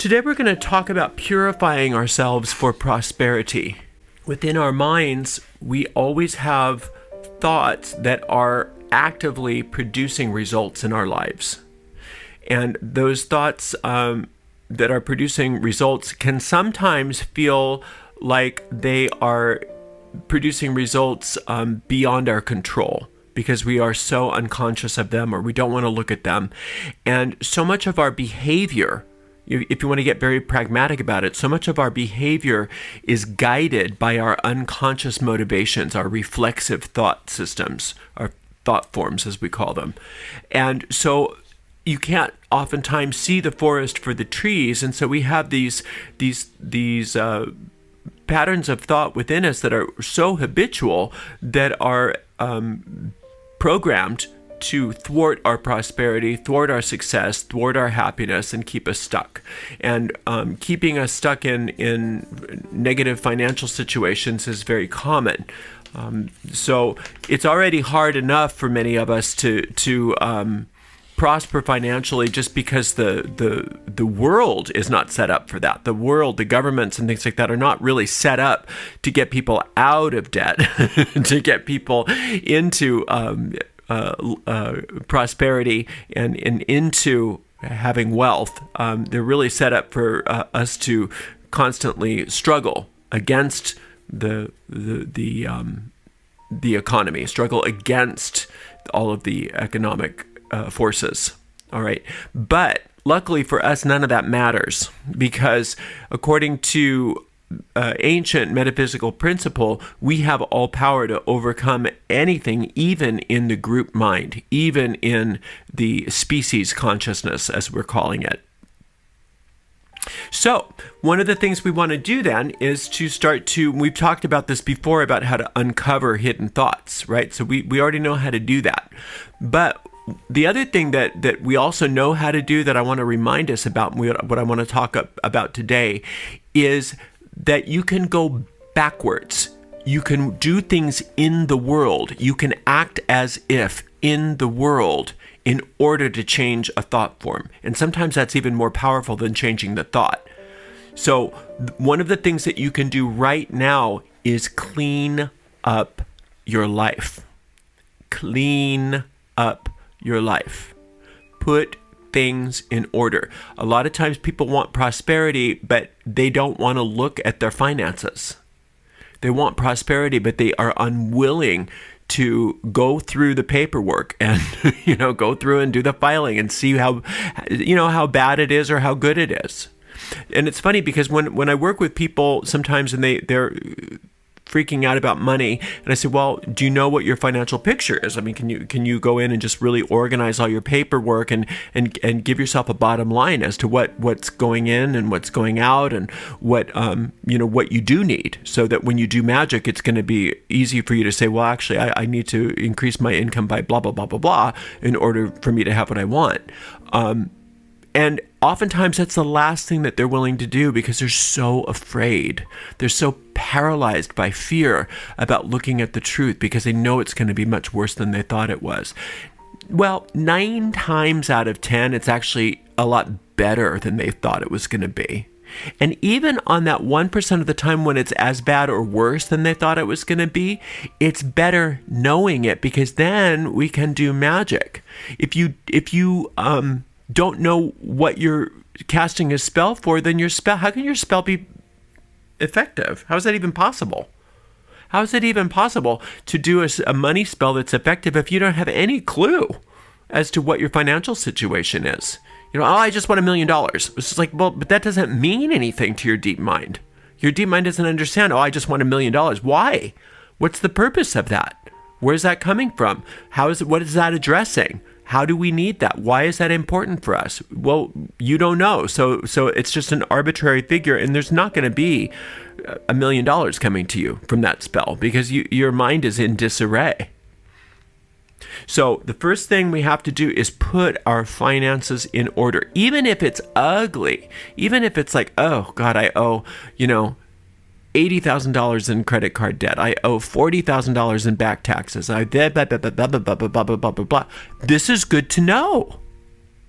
Today we're going to talk about purifying ourselves for prosperity. Within our minds, we always have thoughts that are actively producing results in our lives. And those thoughts that are producing results can sometimes feel like they are producing results beyond our control, because we are so unconscious of them, or we don't want to look at them. And so much of our behavior, if you want to get very pragmatic about it, so much of our behavior is guided by our unconscious motivations, our reflexive thought systems, our thought forms, as we call them. And so you can't oftentimes see the forest for the trees. And so we have these patterns of thought within us that are so habitual, that are programmed to thwart our prosperity, thwart our success, thwart our happiness, and keep us stuck. And keeping us stuck in negative financial situations is very common. So it's already hard enough for many of us to prosper financially, just because the world is not set up for that. The world, the governments and things like that are not really set up to get people out of debt, to get people into prosperity and into having wealth. They're really set up for us to constantly struggle against the economy, struggle against all of the economic forces. All right. But luckily for us, none of that matters, because according to ancient metaphysical principle, we have all power to overcome anything, even in the group mind, even in the species consciousness, as we're calling it. So one of the things we want to do then is to start to, we've talked about this before, about how to uncover hidden thoughts, right? So we already know how to do that. But the other thing that we also know how to do, that I want to remind us about, what I want to talk about today, is that you can go backwards. You can do things in the world. You can act as if in the world in order to change a thought form. And sometimes that's even more powerful than changing the thought. So one of the things that you can do right now is clean up your life. Clean up your life. Put things in order. A lot of times people want prosperity, but they don't want to look at their finances. They want prosperity, but they are unwilling to go through the paperwork and, go through and do the filing and see how bad it is or how good it is. And it's funny, because when I work with people sometimes and they're freaking out about money, and I say, well, do you know what your financial picture is? I mean, can you go in and just really organize all your paperwork and give yourself a bottom line as to what's going in and what's going out, and what you do need, so that when you do magic, it's going to be easy for you to say, well, actually, I need to increase my income by blah blah blah blah blah in order for me to have what I want. And oftentimes that's the last thing that they're willing to do, because they're so afraid. They're so paralyzed by fear about looking at the truth, because they know it's going to be much worse than they thought it was. Well, 9 times out of 10, it's actually a lot better than they thought it was going to be. And even on that 1% of the time when it's as bad or worse than they thought it was going to be, it's better knowing it, because then we can do magic. If you don't know what you're casting a spell for, then how can your spell be effective? How is that even possible? How is it even possible to do a money spell that's effective if you don't have any clue as to what your financial situation is? I just want $1 million. It's just like, well, but that doesn't mean anything to your deep mind. Your deep mind doesn't understand, I just want $1 million. Why? What's the purpose of that? Where's that coming from? What is that addressing? How do we need that? Why is that important for us? Well, you don't know. So it's just an arbitrary figure, and there's not going to be $1 million coming to you from that spell, because your mind is in disarray. So the first thing we have to do is put our finances in order, even if it's ugly, even if it's like, oh God, I owe, $80,000 in credit card debt. I owe $40,000 in back taxes. Blah, blah, blah, blah, blah, blah, blah, blah, blah, blah, blah. This is good to know.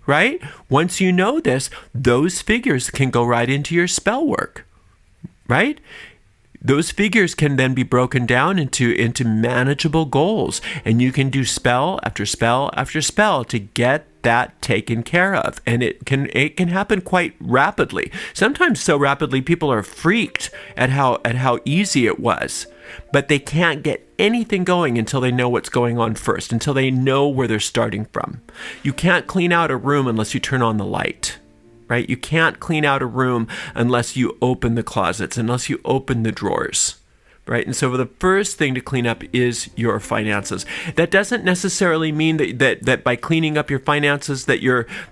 right? Once you know this, those figures can go right into your spell work, right? Those figures can then be broken down into manageable goals, and you can do spell after spell after spell to get that taken care of. And it can happen quite rapidly. Sometimes so rapidly people are freaked at how easy it was. But they can't get anything going until they know what's going on first, until they know where they're starting from. You can't clean out a room unless you turn on the light. Right? You can't clean out a room unless you open the closets, unless you open the drawers, right? And so the first thing to clean up is your finances. That doesn't necessarily mean that by cleaning up your finances that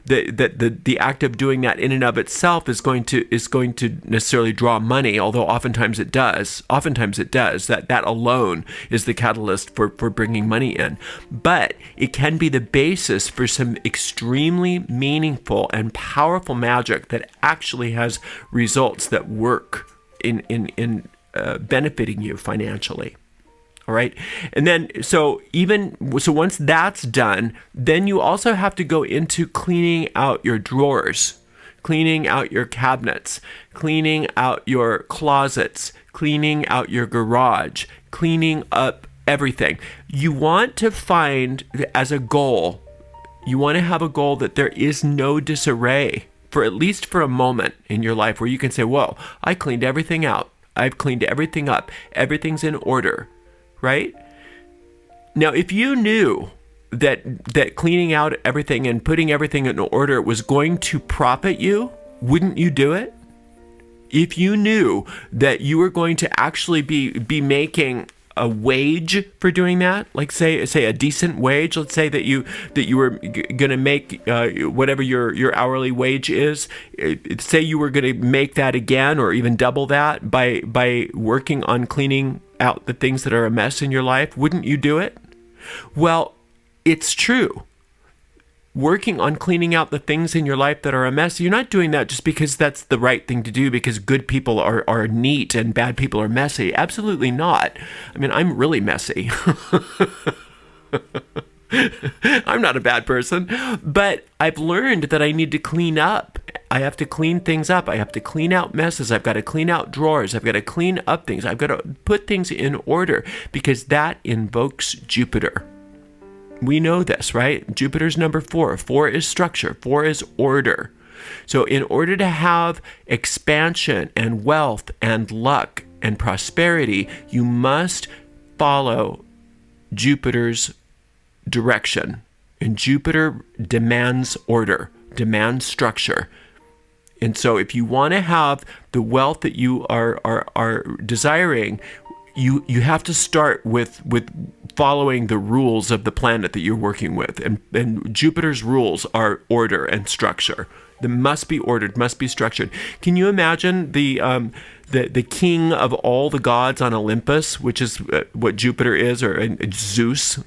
the act of doing that in and of itself is going to necessarily draw money, although oftentimes it does. That alone is the catalyst for bringing money in. But it can be the basis for some extremely meaningful and powerful magic that actually has results that work in benefiting you financially. All right. And then, so once that's done, then you also have to go into cleaning out your drawers, cleaning out your cabinets, cleaning out your closets, cleaning out your garage, cleaning up everything. You want to find as a goal, you want to have a goal that there is no disarray for at least for a moment in your life where you can say, whoa, I cleaned everything out. I've cleaned everything up. Everything's in order, right? Now, if you knew that cleaning out everything and putting everything in order was going to profit you, wouldn't you do it? If you knew that you were going to actually be making a wage for doing that, like say a decent wage, let's say that you were going to make whatever your hourly wage is, say you were going to make that again or even double that by working on cleaning out the things that are a mess in your life, wouldn't you do it? Well, it's true. Working on cleaning out the things in your life that are a mess, you're not doing that just because that's the right thing to do, because good people are neat and bad people are messy. Absolutely not. I mean, I'm really messy. I'm not a bad person, but I've learned that I need to clean up. I have to clean things up. I have to clean out messes. I've got to clean out drawers. I've got to clean up things. I've got to put things in order because that invokes Jupiter. We know this, right? Jupiter's number 4. 4 is structure. 4 is order. So in order to have expansion and wealth and luck and prosperity, you must follow Jupiter's direction. And Jupiter demands order, demands structure. And so if you want to have the wealth that you are desiring, you have to start with following the rules of the planet that you're working with. And Jupiter's rules are order and structure. They must be ordered, must be structured. Can you imagine the king of all the gods on Olympus, which is what Jupiter is, or Zeus,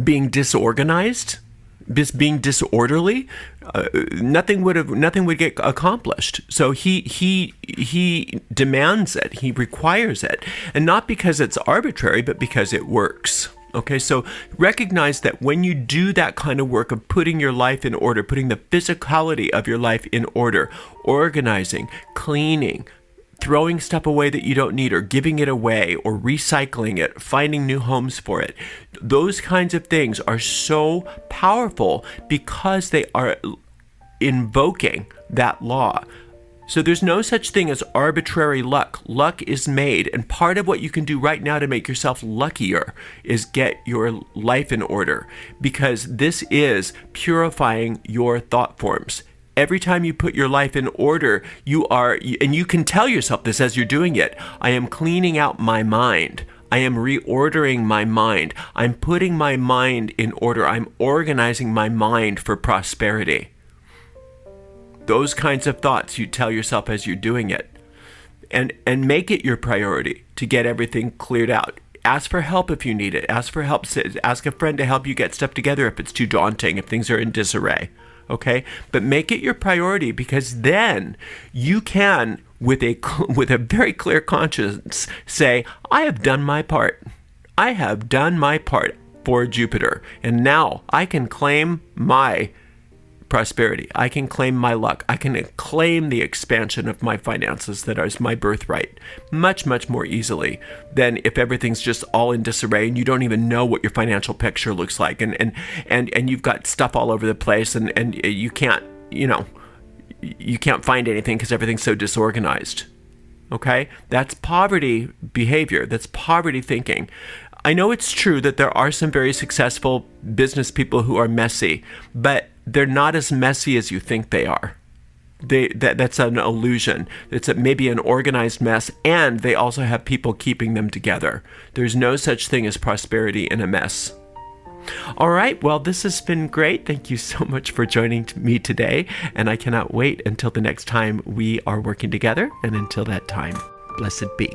being disorganized? Being disorderly, nothing would get accomplished. So he demands it, he requires it, and not because it's arbitrary, but because it works. Okay, so recognize that when you do that kind of work of putting your life in order, putting the physicality of your life in order, organizing, cleaning, throwing stuff away that you don't need, or giving it away, or recycling it, finding new homes for it. Those kinds of things are so powerful because they are invoking that law. So there's no such thing as arbitrary luck. Luck is made, and part of what you can do right now to make yourself luckier is get your life in order, because this is purifying your thought forms. Every time you put your life in order, and you can tell yourself this as you're doing it, I am cleaning out my mind. I am reordering my mind. I'm putting my mind in order. I'm organizing my mind for prosperity. Those kinds of thoughts you tell yourself as you're doing it. And make it your priority to get everything cleared out. Ask for help if you need it. Ask for help. Ask a friend to help you get stuff together if it's too daunting, if things are in disarray. Okay, but make it your priority, because then you can, with a very clear conscience, say, I have done my part. I have done my part. for Jupiter. And now I can claim my prosperity. I can claim my luck. I can claim the expansion of my finances that is my birthright much, much more easily than if everything's just all in disarray and you don't even know what your financial picture looks like. And you've got stuff all over the place and you can't, you can't find anything because everything's so disorganized. Okay? That's poverty behavior. That's poverty thinking. I know it's true that there are some very successful business people who are messy, but they're not as messy as you think they are. That's an illusion. It's maybe an organized mess, and they also have people keeping them together. There's no such thing as prosperity in a mess. All right, well, this has been great. Thank you so much for joining me today, and I cannot wait until the next time we are working together. And until that time, blessed be.